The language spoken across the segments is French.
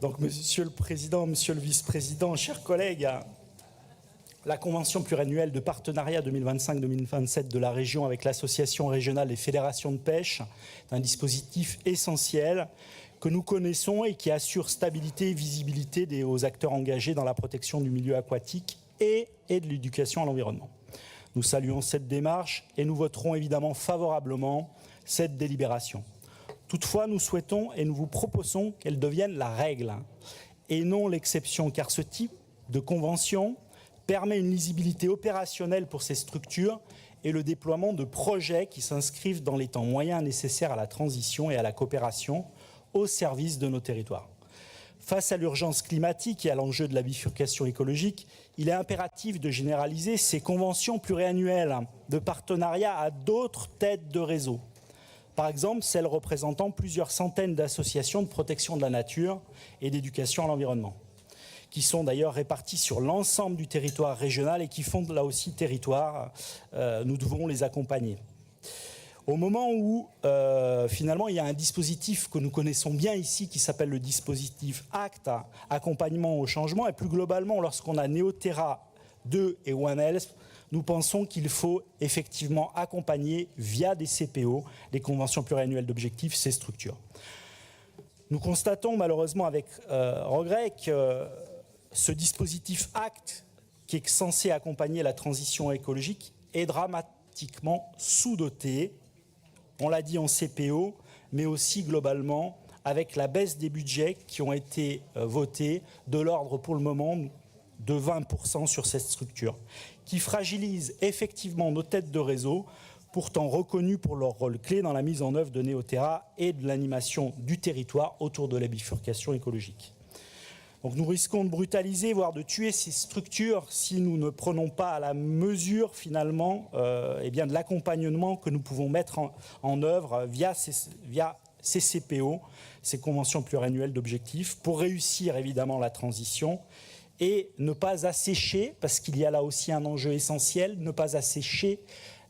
Donc, Monsieur le Président, Monsieur le Vice-président, chers collègues, la Convention pluriannuelle de partenariat 2025-2027 de la région avec l'Association régionale des fédérations de pêche est un dispositif essentiel que nous connaissons et qui assure stabilité et visibilité aux acteurs engagés dans la protection du milieu aquatique et de l'éducation à l'environnement. Nous saluons cette démarche et nous voterons évidemment favorablement cette délibération. Toutefois, nous souhaitons et nous vous proposons qu'elle devienne la règle et non l'exception, car ce type de convention permet une lisibilité opérationnelle pour ces structures et le déploiement de projets qui s'inscrivent dans les temps moyens nécessaires à la transition et à la coopération au service de nos territoires. Face à l'urgence climatique et à l'enjeu de la bifurcation écologique, il est impératif de généraliser ces conventions pluriannuelles de partenariat à d'autres têtes de réseau. Par exemple, celles représentant plusieurs centaines d'associations de protection de la nature et d'éducation à l'environnement, qui sont d'ailleurs réparties sur l'ensemble du territoire régional et qui font là aussi territoire. Nous devons les accompagner. Au moment où, finalement, il y a un dispositif que nous connaissons bien ici, qui s'appelle le dispositif ACT, accompagnement au changement, et plus globalement, lorsqu'on a Neoterra 2 et One Health, nous pensons qu'il faut effectivement accompagner, via des CPO, les conventions pluriannuelles d'objectifs, ces structures. Nous constatons malheureusement avec regret que ce dispositif ACT, qui est censé accompagner la transition écologique, est dramatiquement sous-doté. On l'a dit en CPO, mais aussi globalement avec la baisse des budgets qui ont été votés de l'ordre pour le moment de 20% sur cette structure, qui fragilise effectivement nos têtes de réseau, pourtant reconnues pour leur rôle clé dans la mise en œuvre de Neoterra et de l'animation du territoire autour de la bifurcation écologique. Donc nous risquons de brutaliser, voire de tuer ces structures si nous ne prenons pas à la mesure finalement de l'accompagnement que nous pouvons mettre en œuvre via ces CPO, ces conventions pluriannuelles d'objectifs, pour réussir évidemment la transition et ne pas assécher, parce qu'il y a là aussi un enjeu essentiel, ne pas assécher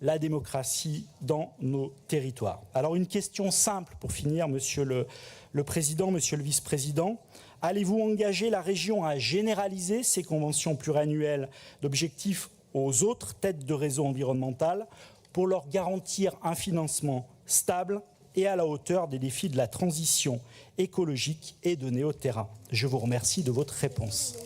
la démocratie dans nos territoires. Alors une question simple pour finir, Monsieur le Président, Monsieur le Vice-président. Allez-vous engager la région à généraliser ces conventions pluriannuelles d'objectifs aux autres têtes de réseau environnemental pour leur garantir un financement stable et à la hauteur des défis de la transition écologique et de Neoterra? Je vous remercie de votre réponse.